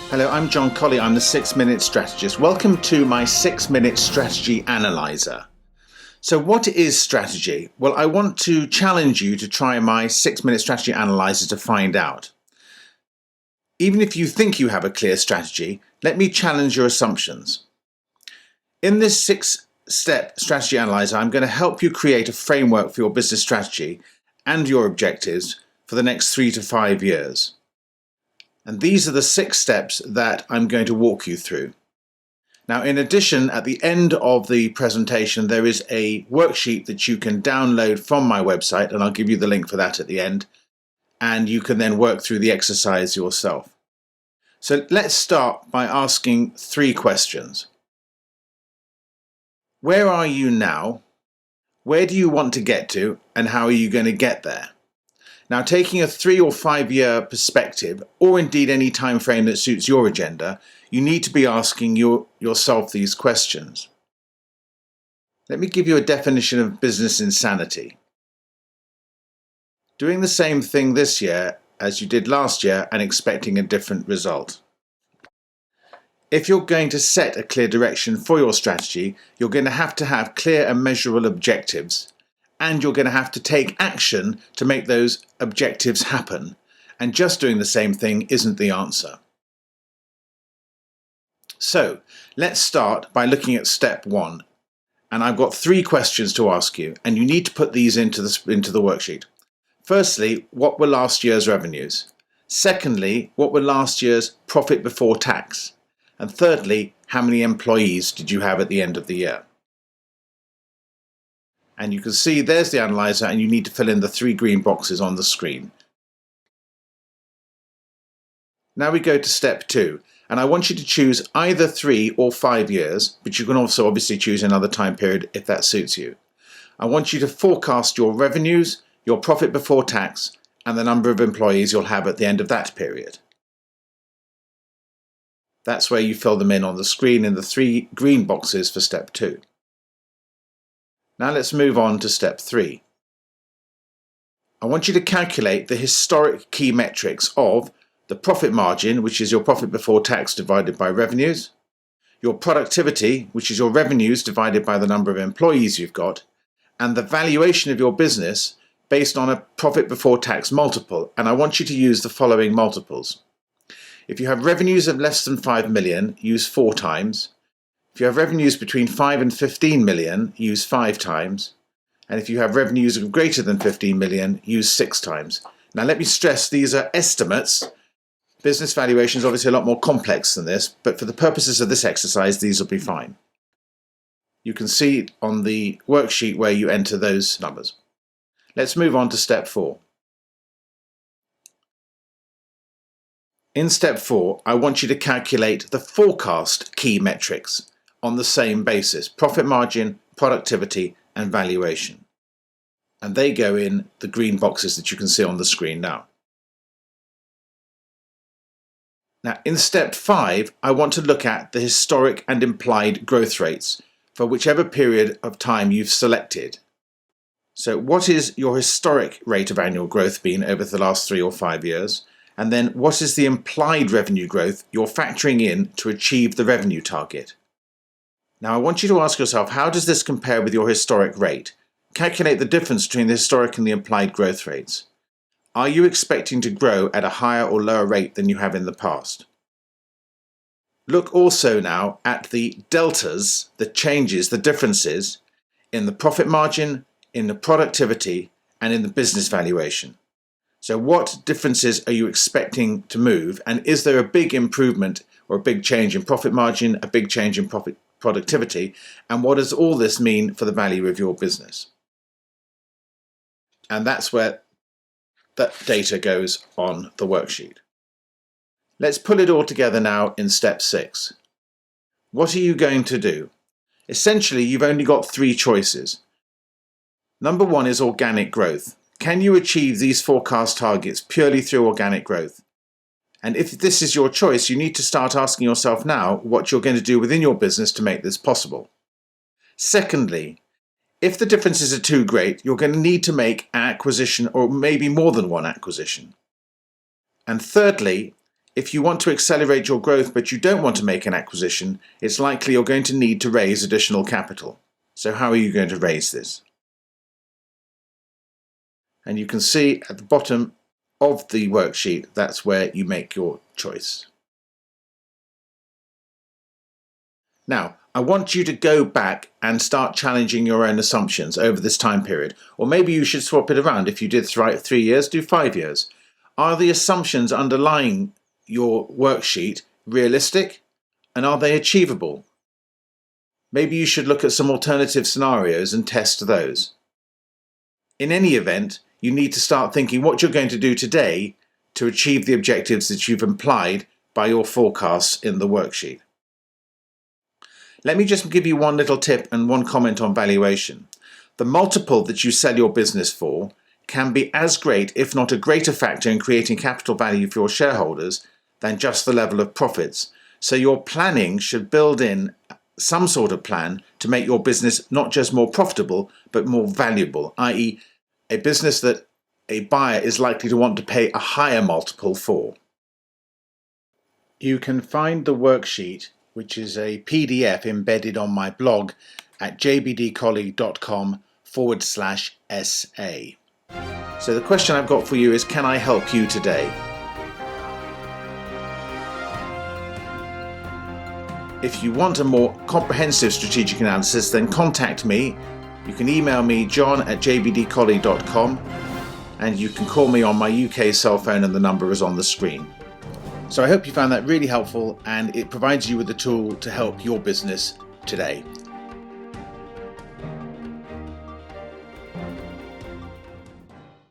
Hello, I'm John Colley. I'm the 6-Minute Strategist. Welcome to my 6-Minute Strategy Analyser. So what is strategy? Well, I want to challenge you to try my 6-Minute Strategy Analyser to find out. Even if you think you have a clear strategy, let me challenge your assumptions. In this 6-step strategy analyzer, I'm going to help you create a framework for your business strategy and your objectives for the next 3 to 5 years. And these are the 6 steps that I'm going to walk you through. Now, in addition, at the end of the presentation, there is a worksheet that you can download from my website, and I'll give you the link for that at the end, and you can then work through the exercise yourself. So let's start by asking 3 questions. Where are you now? Where do you want to get to? And how are you going to get there? Now, taking a 3 or 5 year perspective, or indeed any time frame that suits your agenda, you need to be asking yourself these questions. Let me give you a definition of business insanity. Doing the same thing this year as you did last year and expecting a different result. If you're going to set a clear direction for your strategy, you're going to have clear and measurable objectives. And you're going to have to take action to make those objectives happen. And just doing the same thing isn't the answer. So let's start by looking at step 1. And I've got 3 questions to ask you, and you need to put these into the worksheet. Firstly, what were last year's revenues? Secondly, what were last year's profit before tax? And thirdly, how many employees did you have at the end of the year? And you can see there's the analyzer, and you need to fill in the 3 green boxes on the screen. Now we go to step 2, and I want you to choose either 3 or 5 years, but you can also obviously choose another time period if that suits you. I want you to forecast your revenues, your profit before tax, and the number of employees you'll have at the end of that period. That's where you fill them in on the screen in the 3 green boxes for step 2. Now let's move on to step 3. I want you to calculate the historic key metrics of the profit margin, which is your profit before tax divided by revenues, your productivity, which is your revenues divided by the number of employees you've got, and the valuation of your business based on a profit before tax multiple. And I want you to use the following multiples. If you have revenues of less than 5 million, use 4 times. If you have revenues between 5 and 15 million, use 5 times. And if you have revenues of greater than 15 million, use 6 times. Now let me stress, these are estimates. Business valuation is obviously a lot more complex than this, but for the purposes of this exercise, these will be fine. You can see on the worksheet where you enter those numbers. Let's move on to step 4. In step 4, I want you to calculate the forecast key metrics on the same basis: profit margin, productivity, and valuation. And they go in the green boxes that you can see on the screen now. Now, in step 5, I want to look at the historic and implied growth rates for whichever period of time you've selected. So what is your historic rate of annual growth been over the last 3 or 5 years? And then what is the implied revenue growth you're factoring in to achieve the revenue target? Now, I want you to ask yourself, how does this compare with your historic rate? Calculate the difference between the historic and the implied growth rates. Are you expecting to grow at a higher or lower rate than you have in the past? Look also now at the deltas, the changes, the differences in the profit margin, in the productivity, and in the business valuation. So what differences are you expecting to move? And is there a big improvement or a big change in profit margin, a big change in productivity? And what does all this mean for the value of your business? And that's where that data goes on the worksheet. Let's pull it all together now in step 6. What are you going to do? Essentially, you've only got 3 choices. Number 1 is organic growth. Can you achieve these forecast targets purely through organic growth? And if this is your choice, you need to start asking yourself now what you're going to do within your business to make this possible. Secondly, if the differences are too great, you're going to need to make an acquisition, or maybe more than one acquisition. And thirdly, if you want to accelerate your growth but you don't want to make an acquisition, it's likely you're going to need to raise additional capital. So how are you going to raise this? And you can see at the bottom of the worksheet, that's where you make your choice. Now, I want you to go back and start challenging your own assumptions over this time period. Or maybe you should swap it around. If you did 3 years, do 5 years. Are the assumptions underlying your worksheet realistic? And are they achievable? Maybe you should look at some alternative scenarios and test those. In any event, you need to start thinking what you're going to do today to achieve the objectives that you've implied by your forecasts in the worksheet. Let me just give you one little tip and one comment on valuation. The multiple that you sell your business for can be as great, if not a greater factor in creating capital value for your shareholders than just the level of profits. So your planning should build in some sort of plan to make your business not just more profitable, but more valuable, i.e., a business that a buyer is likely to want to pay a higher multiple for. You can find the worksheet, which is a PDF embedded on my blog at jbdcolley.com/SA. So the question I've got for you is, can I help you today? If you want a more comprehensive strategic analysis, then contact me. You can email me john@jbdcolley.com, and you can call me on my UK cell phone, and the number is on the screen. So I hope you found that really helpful, and it provides you with a tool to help your business today.